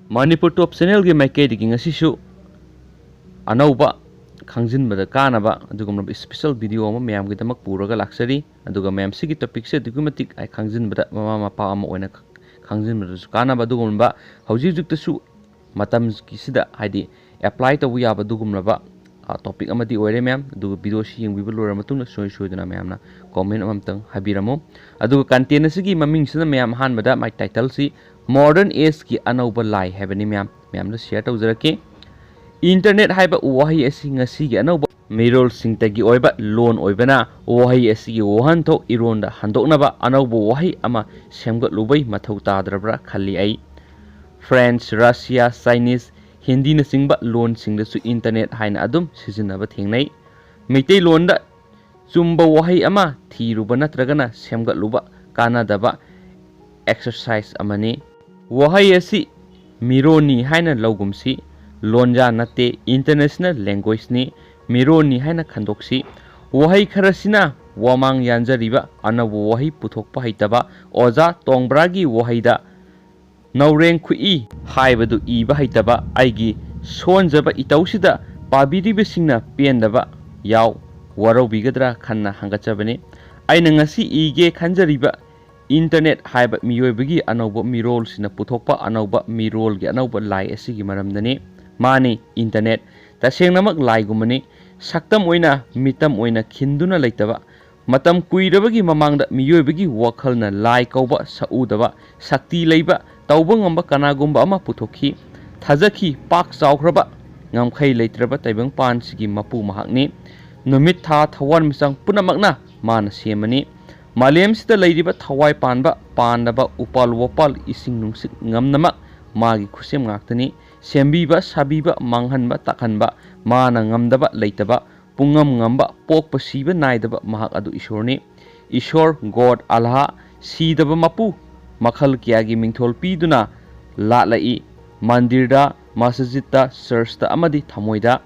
Manipur Top Channel की माइकई दिगिंग असिसु अनौबा खांजिनबदा कानाबा अदुगुमना special video अमा मयाम गिदमक पुरगा लाक्सरी अदुगा मयाम सिगी topic से दिगुमतिक आई खांजिनबदा ममा मपा अमा ओइना खांजिनबदसु कानाबा अदुगुमबा हौजि जुक्तसु मतम किसिदा हाइदि अप्लाई तबु याबा दुगुमलबा टॉपिक अमदी ओइरे मयाम अदुगा वीडियो सि यंगिबा लोरा मतुंग सोय सोयदना मयामना कमेंट अमतंग हाबिरमो अदुगा कंटेंट सिगी ममिंगसिना मयाम हानबदा माइ टाइटल सि मॉडर्न एज की अनौबा लाई हैबनी मयाम शेयर तौजरके इंटरनेट हाइबा वही असि ngasi gi anauba mirol singtagi oiba loan oibana wahi asi gi wohan tho ironda handoknaba anauba wahi ama semgat lubai mathau tadrabra khali ai French Russia Chinese Hindi na singba loan singda su internet haina adum sijinaba thengnai meitei loan da chumba wahi ama thiruba natragana semgat luba kana daba exercise amani wahi asi mironi haina logumsi लोनजा नते international language नि मिरोनी हाइना खंदोक्सी वही खरसिना वामांग यानजरिबा अनबो वही पुथोकपा हैतबा ओजा तोंगब्रागी वहीदा नौरेंग खुई हाइबदु इबा हैतबा आइगी सोनजबा इतौसिदा पाबिरिबसिंगना पेंदबा याव वरौबिगद्रा खन्ना हंगचबने आइना ngasi इगे खंजरिबा internet हाइबा मियोइबगी अनौबो मिरोल सिना पुथोकपा अनौबा मिरोल गे अनौबा लाई असिगी मरमदने मानी इंटरनेट तसेंगनमक लाइगुमनी सक्तम ओइना मितम ओइना खिंदुना लेतबा मतम कुइरबगी ममांगदा मियोइबगी वखलना लाई कौबा सउदबा शक्ति लेबा तौबा ngamba कनागुम्बा अमा पुथोखी थाजखी पाक चावख्रबा ngamkhai leitraba taibang pan sigi mapu mahakni numit tha thawar misang punamagna mana semani malem sita leiriba thawai panba pandaba upal wopal ising nungsik ngamnamak magi khusem ngaktani sembiba sabiba manghanba takhanba mana ngamdaba leitaba pungam ngamba pokpa siba naidaba mahak adu ishorni ishor god allah sidaba mapu makhal kyagi mingthol piduna latlai mandirda masjidta churchta amadi thamoida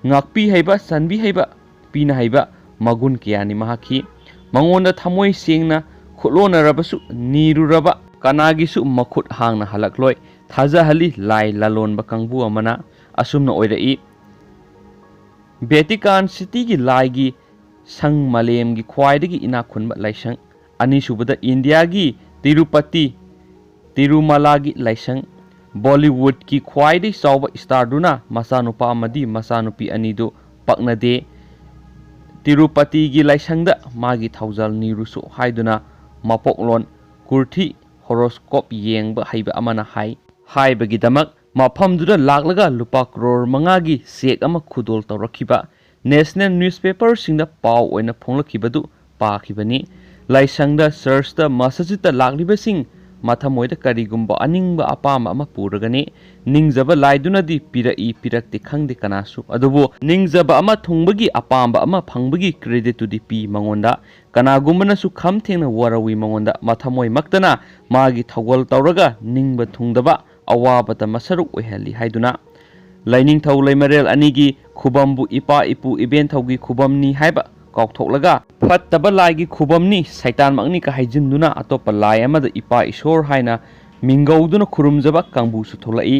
ngakpi haiba sanbi haiba pina haiba magun kyani mahaki mangonda thamoi sengna khulona rabasu niruraba kanagisu makhut hangna halakloi थाजा हली लाई लालोन बकंगबु अमना असुमना ओइरई Vatican city की लाई की संग मलेम की ख्वाइदगी इना खुनबा लाइसंग अनिसुबदा India की तिरुपति तिरुमला की लाइसंग बॉलीवुड की ख्वाइदगी चौबा स्टार दुना मसानुपा अमदी मसानुपी अनिदो पकनदे तिरुपति की लाइसंगदा मागी थौजल निरुसु हाइदुना मपोकलोन कुर्थी होरोस्कोप येंगबा हाइबा अमना हाइ हाइबगिदमक मफमदुदा लागलगा लुपा करोड़ मंगागी सेक अमा खुदोल तौरखिबा नेशनल न्यूज़पेपर सिंगदा पाव ओइना फोंलखिबदु पाखिबनी लाइसंगदा चर्चदा मस्जिददा लागलिबसिंग माथामोइदा करिगुम्बा अनिंगबा अपाम अमा पुरगने निंगजबा लाइदुनादि पिरई पिरक्ति खंगदे कनासु अदुबो निंगजबा अमा थुंगबगी अपाम अमा फंगबगी क्रेडिट टुदि पी मंगोंदा कनागुम्बनासु खम थेंगना वरवी मंगोंदा माथामोइ मक्तना मागी थगोल तौरगा निंगबा थुंगदबा अवाबता मसरु ओहली हाइदुना लाइनिंग थौ लेमरेल अनिगी खुबमबु इपा इपु इबेन थौगी खुबमनी हाइबा कौथोकलगा फत्तबा लाइगी खुबमनी सैतान मगनी का हाइजिनदुना अतोप लाई अमद इपा ईश्वर हाइना मिंगौदुना खुरुमजबा कांबुसु थोलाई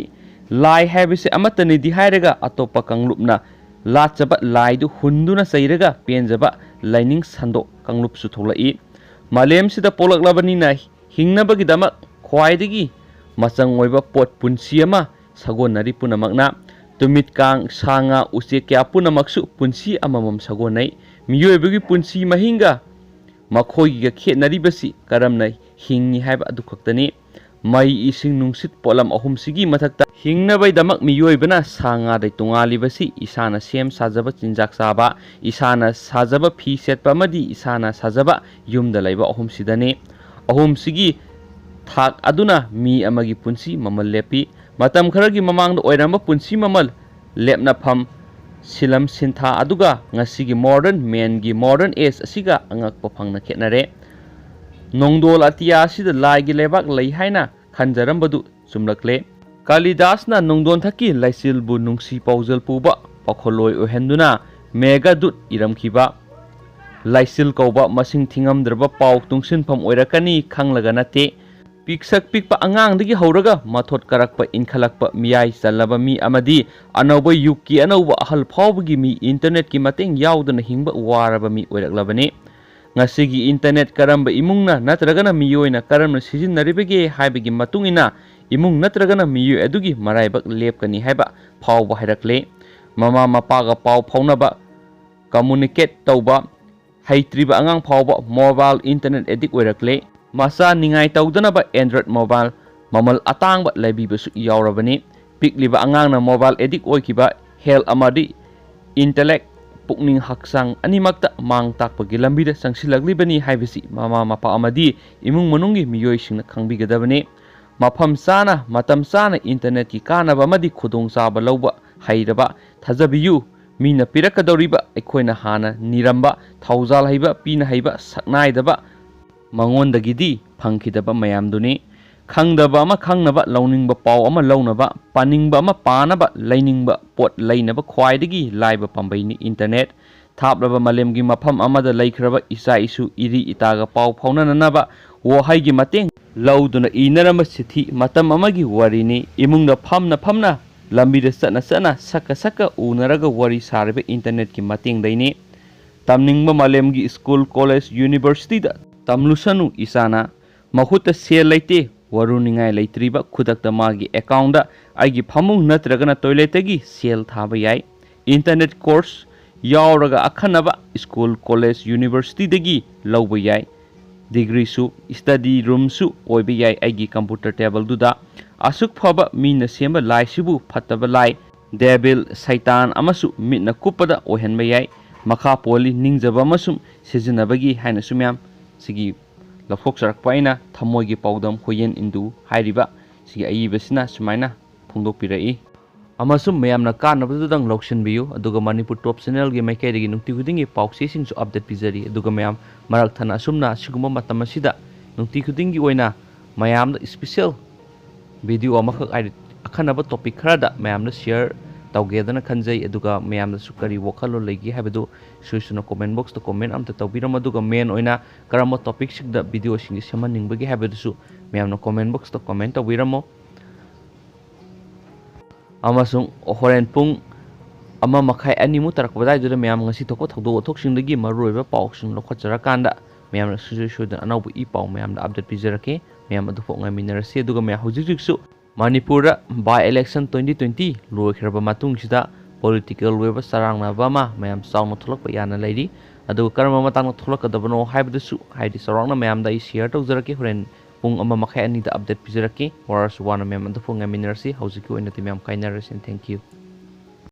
लाई हाइबसे अमतनिदि हाइरगा अतोप कांगलुपना लाचबा लाइदु हुंदुना सैरगा पेंजबा लाइनिंग संदो कांगलुपसु थोलाई मालेमसिदा पोलकलाबनिना हिंगनबगिदमा ख्वाइदगी मचंग ओइबा पोट पुंसी अमा सगोनरी पुनमकना तुमित कांग सांगा उचे क्या पुनमकसु पुंसी अममम सगोनै मियोइबगी पुंसी महिंगा मखोइगा खेतनरिबसी करमनै हिंनि हाइबा अदु खक्तनी मई इसिंग नुंसित पोलम अहुमसिगी मथक्ता हिंगनबैदमक मियोइबना सांगा दै तुंगालिबसी इसाना सेम साजबा चिंजाक साबा इसाना साजबा फी सेटपा मदि इसाना साजबा युमदा लैबा अहुमसिदने अहुमसिगी थाक अदुना मी अमगी पुंसी ममल लेपी मतम खरगी ममांग ओइरंबा पुंसी ममल लेपना फम सिलम सिंथा अदुगा ngasiगी मॉडर्न मेन गी मॉडर्न एज असिगा अंगक फंगना खेनरे नोंगदोल अतिया सिद लाइगी लेबाक लै हाइना खनजरंबदु चुमलकले कालिदासना नोंगदोन थकी लाइसिलबु नुंसी पौजल पुबा पखोलोय ओहेंदुना मेगा दुत इरमखिबा लाइसिल कौबा मसिंग थिंगमद्रबा पाउ तुंगसिनफम ओइरकनी खंगलगा नते ꯄꯤꯛꯁꯛ ꯄꯤꯛꯄ ꯑꯉꯥꯡꯗꯒꯤ ꯍꯧꯔꯒ ꯃꯊꯣꯠ ꯀꯔꯛꯄ ꯏꯟꯈꯠꯂꯛꯄ ꯃꯤꯌꯥꯏ ꯆꯜꯂꯕ ꯃꯤ ꯑꯃꯗꯤ ꯑꯅꯧꯕ ꯌꯨꯒꯀꯤ ꯑꯅꯧꯕ ꯑꯍꯜ ꯐꯥꯎꯕꯒꯤ ꯃꯤ ꯏꯟꯇꯔꯅꯦꯠꯀꯤ ꯃꯇꯦꯡ ꯌꯥꯎꯗꯅ ꯍꯤꯡꯕ ꯋꯥꯔꯕ ꯃꯤ ꯑꯣꯏꯔꯛꯂꯕꯅꯤ꯫ ꯉꯁꯤꯒꯤ ꯏꯟꯇꯔꯅꯦꯠ ꯀꯔꯝꯕ ꯏꯃꯨꯡꯅ ꯅꯠꯇ꯭ꯔꯒꯅ ꯃꯤꯑꯣꯏꯅ ꯀꯔꯝꯅ ꯁꯤꯖꯤꯟꯅꯔꯤꯕꯒꯦ ꯍꯥꯏꯕꯒꯤ ꯃꯇꯨꯡ ꯏꯟꯅ ꯏꯃꯨꯡ ꯅꯠꯇ꯭ꯔꯒꯅ ꯃꯤꯑꯣꯏ ꯑꯗꯨꯒꯤ ꯃꯔꯥꯏꯕꯛ ꯂꯦꯞꯀꯅꯤ ꯍꯥꯏꯕ ꯐꯥꯎꯕ ꯍꯥꯏꯔꯛꯂꯦ꯫ ꯃꯃꯥ ꯃꯄꯥꯒ ꯄꯥꯎ ꯐꯥꯎꯅꯕ, ꯀꯝꯃꯨꯅꯤꯀꯦꯠ ꯇꯧꯕ ꯍꯩꯇ꯭ꯔꯤꯕ ꯑꯉꯥꯡ ꯐꯥꯎꯕ ꯃꯣꯕꯥꯏꯜ ꯏꯟꯇꯔꯅꯦꯠ ꯑꯦꯗꯤꯛ ꯑꯣꯏꯔꯛꯂꯦ꯫ ꯃꯆꯥ ꯅꯤꯡꯉꯥꯏ ꯇꯧꯗꯅꯕ ꯑꯦꯟꯗ꯭ꯔꯣꯏꯗ ꯃꯣꯕꯥꯏꯜ ꯃꯃꯜ ꯑꯇꯥꯡꯕ ꯂꯩꯕꯤꯕꯁꯨ ꯌꯥꯎꯔꯕꯅꯤ꯫ ꯄꯤꯛꯂꯤꯕ ꯑꯉꯥꯡꯅ ꯃꯣꯕꯥꯏꯜ ꯑꯦꯗꯤꯛ ꯑꯣꯏꯈꯤꯕ ꯍꯦꯜꯊ ꯑꯃꯗꯤ ꯏꯟꯇꯦꯂꯦꯛ ꯄꯨꯛꯅꯤꯡ ꯍꯛꯆꯥꯡ ꯑꯅꯤꯃꯛꯇ ꯃꯥꯡ ꯇꯥꯛꯄꯒꯤ ꯂꯝꯕꯤꯗ ꯆꯪꯁꯤꯜꯂꯛꯂꯤꯕꯅꯤ ꯍꯥꯏꯕꯁꯤ ꯃꯃꯥ ꯃꯄꯥ ꯑꯃꯗꯤ ꯏꯃꯨꯡ ꯃꯅꯨꯡꯒꯤ ꯃꯤꯑꯣꯏꯁꯤꯡꯅ ꯈꯪꯕꯤꯒꯗꯕꯅꯤ꯫ ꯃꯐꯝ ꯆꯥꯅ ꯃꯇꯝ ꯆꯥꯅ ꯏꯟꯇꯔꯅꯦꯠꯀꯤ ꯀꯥꯟꯅꯕ ꯑꯃꯗꯤ ꯈꯨꯗꯣꯡꯆꯥꯕ ꯂꯧꯕ ꯍꯩꯔꯕ ꯊꯥꯖꯕꯤꯌꯨ꯫ ꯃꯤꯅ ꯄꯤꯔꯛꯀꯗꯧꯔꯤꯕ ꯑꯩꯈꯣꯏꯅ ꯍꯥꯟꯅ ꯅꯤꯔꯝꯕ ꯊꯧꯖꯥꯜ ꯍꯩꯕ ꯄꯤꯅ ꯍꯩꯕ ꯁꯛꯅꯥꯏꯗꯕ ꯃꯉꯣꯟꯗꯒꯤꯗꯤ ꯐꯪꯈꯤꯗꯕ ꯃꯌꯥꯝꯗꯨꯅꯤ꯫ ꯈꯪꯗꯕ ꯑꯃ ꯈꯪꯅꯕ, ꯂꯧꯅꯤꯡꯕ ꯄꯥꯎ ꯑꯃ ꯂꯧꯅꯕ, ꯄꯥꯅꯤꯡꯕ ꯑꯃ ꯄꯥꯅꯕ, ꯂꯩꯅꯤꯡꯕ ꯄꯣꯠ ꯂꯩꯅꯕ ꯈ꯭ꯋꯥꯏꯗꯒꯤ ꯂꯥꯏꯕ ꯄꯥꯝꯕꯩꯅꯤ ꯏꯟꯇꯔꯅꯦꯠ꯫ ꯊꯥꯞꯂꯕ ꯃꯥꯂꯦꯝꯒꯤ ꯃꯐꯝ ꯑꯃꯗ ꯂꯩꯈ꯭ꯔꯕ ꯏꯆꯥ ꯏꯁꯨ ꯏꯔꯤ ꯏꯇꯥꯒ ꯄꯥꯎ ꯐꯥꯎꯅꯅꯕ ꯋꯥꯍꯩꯒꯤ ꯃꯇꯦꯡ ꯂꯧꯗꯨꯅ ꯏꯅꯔꯝꯕ ꯆꯤꯊꯤ ꯃꯇꯝ ꯑꯃꯒꯤ ꯋꯥꯔꯤꯅꯤ꯫ ꯏꯃꯨꯡꯗ ꯐꯝꯅ ꯐꯝꯅ, ꯂꯝꯕꯤꯗ ꯆꯠꯅ ꯆꯠꯅ, ꯁꯛꯀ ꯁꯛꯀ ꯎꯅꯔꯒ ꯋꯥꯔꯤ ꯁꯥꯔꯤꯕ ꯏꯟꯇꯔꯅꯦꯠꯀꯤ ꯃꯇꯦꯡꯗꯩꯅꯤ꯫ ꯇꯝꯅꯤꯡꯕ ꯃꯥꯂꯦꯝꯒꯤ ꯁ꯭ꯀꯨꯜ, ꯀꯣꯂꯦꯖ, ꯌꯨꯅꯤꯚꯔꯁꯤꯇꯤꯗ ꯇꯝꯂꯨꯁꯅꯨ ꯏꯆꯥꯅ꯫ ꯃꯈꯨꯠꯇ ꯁꯦꯜ ꯂꯩꯇꯦ, ꯋꯥꯔꯨꯅꯤꯡꯉꯥꯏ ꯂꯩꯇ꯭ꯔꯤꯕ ꯈꯨꯗꯛꯇ ꯃꯥꯒꯤ ꯑꯦꯀꯥꯎꯟꯗ ꯑꯩꯒꯤ ꯐꯃꯨꯡ ꯅꯠꯇ꯭ꯔꯒꯅ ꯇꯣꯏꯂꯦꯠꯇꯒꯤ ꯁꯦꯜ ꯊꯥꯕ ꯌꯥꯏ꯫ ꯏꯟꯇꯔꯅꯦꯠ ꯀꯣꯔꯁ ꯌꯥꯎꯔꯒ ꯑꯈꯟꯅꯕ ꯁ꯭ꯀꯨꯜ, ꯀꯣꯂꯦꯖ, ꯌꯨꯅꯤꯚꯔꯁꯤꯇꯤꯗꯒꯤ ꯂꯧꯕ ꯌꯥꯏ꯫ ꯗꯤꯒ꯭ꯔꯤꯁꯨ, ꯁ꯭ꯇꯗꯤ ꯔꯨꯝꯁꯨ ꯑꯣꯏꯕ ꯌꯥꯏ ꯑꯩꯒꯤ ꯀꯝꯄ꯭ꯌꯨꯇꯔ ꯇꯦꯕꯜꯗꯨꯗ꯫ ꯑꯁꯨꯛ ꯐꯕ ꯃꯤꯅ ꯁꯦꯝꯕ ꯂꯥꯏꯁꯤꯕꯨ ꯐꯠꯇꯕ ꯂꯥꯏ, ꯗꯦꯚꯤꯜ, ꯁꯩꯇꯥꯟ ꯑꯃꯁꯨ ꯃꯤꯠꯅ ꯀꯨꯞꯄꯗ ꯑꯣꯏꯍꯟꯕ ꯌꯥꯏ꯫ ꯃꯈꯥ ꯄꯣꯜꯂꯤ ꯅꯤꯡꯖꯕ ꯑꯃꯁꯨꯡ ꯁꯤꯖꯤꯟꯅꯕꯒꯤ ꯍꯥꯏꯅꯁꯨ ꯃꯌꯥꯝ ꯁꯤꯒꯤ ꯂꯧꯊꯣꯛꯆꯔꯛꯄ ꯑꯩꯅ ꯊꯃꯣꯏꯒꯤ ꯄꯥꯎꯗꯝ ꯍꯨꯏꯌꯦꯟ ꯏꯟꯗꯨ ꯍꯥꯏꯔꯤꯕ ꯁꯤꯒꯤ ꯑꯏꯕꯁꯤꯅ ꯁꯨꯃꯥꯏꯅ ꯐꯣꯡꯗꯣꯛꯄꯤꯔꯛꯏ꯫ ꯑꯃꯁꯨꯡ ꯃꯌꯥꯝꯅ ꯀꯥꯟꯅꯕꯗꯨꯗꯪ ꯂꯧꯁꯤꯟꯕꯤꯌꯨ꯫ ꯑꯗꯨꯒ ꯃꯅꯤꯄꯨꯔ ꯇꯣꯞ ꯆꯦꯅꯦꯜꯒꯤ ꯃꯥꯏꯀꯩꯗꯒꯤ ꯅꯨꯡꯇꯤ ꯈꯨꯗꯤꯡꯒꯤ ꯄꯥꯎꯆꯦꯁꯤꯡꯁꯨ ꯑꯞꯗꯦꯠ ꯄꯤꯖꯔꯤ꯫ ꯑꯗꯨꯒ ꯃꯌꯥꯝ ꯃꯔꯛ ꯊꯠꯅ ꯑꯁꯨꯝꯅ ꯑꯁꯤꯒꯨꯝꯕ ꯃꯇꯝ ꯑꯁꯤꯗ ꯅꯨꯡꯇꯤ ꯈꯨꯗꯤꯡꯒꯤ ꯑꯣꯏꯅ ꯃꯌꯥꯝꯗ ꯏꯁꯄꯤꯁꯦꯜ ꯚꯤꯗꯤꯑꯣ ꯑꯃꯈꯛ ꯍꯥꯏꯗꯤ ꯑꯈꯟꯅꯕ ꯇꯣꯄꯤꯛ ꯈꯔꯗ ꯃꯌꯥꯝꯗ ꯁꯤꯌꯔ ꯇꯧꯒꯦꯗꯅ ꯈꯟꯖꯩ꯫ ꯑꯗꯨꯒ ꯃꯌꯥꯝꯗꯁꯨ ꯀꯔꯤ ꯋꯥꯈꯜꯂꯣꯟ ꯂꯩꯒꯦ ꯍꯥꯏꯕꯗꯨ ꯏꯁꯣꯏꯁꯣꯏꯅ ꯀꯣꯃꯦꯟ ꯕꯣꯛꯁꯇ ꯀꯣꯃꯦꯟ ꯑꯝꯇ ꯇꯧꯕꯤꯔꯝꯃꯨ꯫ ꯑꯗꯨꯒ ꯃꯦꯟ ꯑꯣꯏꯅ ꯀꯔꯝꯕ ꯇꯣꯄꯤꯛꯁꯤꯡꯗ ꯚꯤꯗꯤꯑꯣꯁꯤꯡꯁꯤ ꯁꯦꯝꯍꯟꯅꯤꯡꯕꯒꯦ ꯍꯥꯏꯕꯗꯨꯁꯨ ꯃꯌꯥꯝꯅ ꯀꯣꯃꯦꯟ ꯕꯣꯛꯁꯇ ꯀꯣꯃꯦꯟ ꯇꯧꯕꯤꯔꯝꯃꯨ꯫ ꯑꯃꯁꯨꯡ ꯍꯣꯔꯦꯟ ꯄꯨꯡ 1:30 2ꯃꯨꯛ ꯇꯥꯔꯛꯄ ꯑꯗꯨꯋꯥꯏꯗꯨꯗ ꯃꯌꯥꯝ ꯉꯁꯤ ꯊꯣꯛꯄ ꯊꯧꯗꯣꯛ ꯋꯥꯊꯣꯛꯁꯤꯡꯗꯒꯤ ꯃꯔꯨꯑꯣꯏꯕ ꯄꯥꯎꯁꯤꯡ ꯂꯧꯈꯠꯆꯔꯀꯥꯟꯗ ꯃꯌꯥꯝꯅ ꯁꯨꯡꯁꯣꯏ ꯁꯣꯏꯗꯅ ꯑꯅꯧꯕ ꯏ ꯄꯥꯎ ꯃꯌꯥꯝꯗ ꯑꯞꯗꯦꯠ ꯄꯤꯖꯔꯛꯀꯦ꯫ ꯃꯌꯥꯝ ꯑꯗꯨꯐꯥꯎ ꯉꯥꯏꯃꯤꯟꯅꯔꯁꯤ꯫ ꯑꯗꯨꯒ ꯃꯌꯥꯝ ꯍꯧꯖꯤꯛ ꯍꯧꯖꯤꯛꯁꯨ ꯃꯅꯤꯄꯨꯔꯗ ꯕꯥꯏ ꯏꯂꯦꯛꯁꯟ 2020 ꯂꯣꯏꯈ꯭ꯔꯕ ꯃꯇꯨꯡꯁꯤꯗ ꯄꯣꯂꯤꯇꯤꯀꯦꯜ ꯑꯣꯏꯕ ꯆꯔꯥꯡꯅꯕ ꯑꯃ ꯃꯌꯥꯝ ꯆꯥꯎꯅ ꯊꯣꯛꯂꯛꯄ ꯌꯥꯅ ꯂꯩꯔꯤ꯫ ꯑꯗꯨꯒ ꯀꯔꯝꯕ ꯃꯇꯥꯡꯗ ꯊꯣꯛꯂꯛꯀꯗꯕꯅꯣ ꯍꯥꯏꯕꯗꯨꯁꯨ ꯍꯥꯏꯗꯤ ꯆꯥꯎꯔꯥꯛꯅ ꯃꯌꯥꯝꯗ ꯑꯩ ꯁꯤꯌꯔ ꯇꯧꯖꯔꯛꯀꯦ꯫ ꯍꯣꯔꯦꯟ ꯄꯨꯡ 1:30 2ꯗ ꯑꯞꯗꯦꯠ ꯄꯤꯖꯔꯛꯀꯦ꯫ ꯋꯥꯔꯁꯨ ꯋꯥꯅ ꯃꯌꯥꯝ ꯑꯗꯨꯐꯥꯎ ꯉꯥꯏꯃꯤꯟꯅꯔꯁꯤ꯫ ꯍꯧꯖꯤꯛꯀꯤ ꯑꯣꯏꯅꯗꯤ ꯃꯌꯥꯝ ꯀꯥꯏꯅꯔꯁꯤ꯫ Thank you.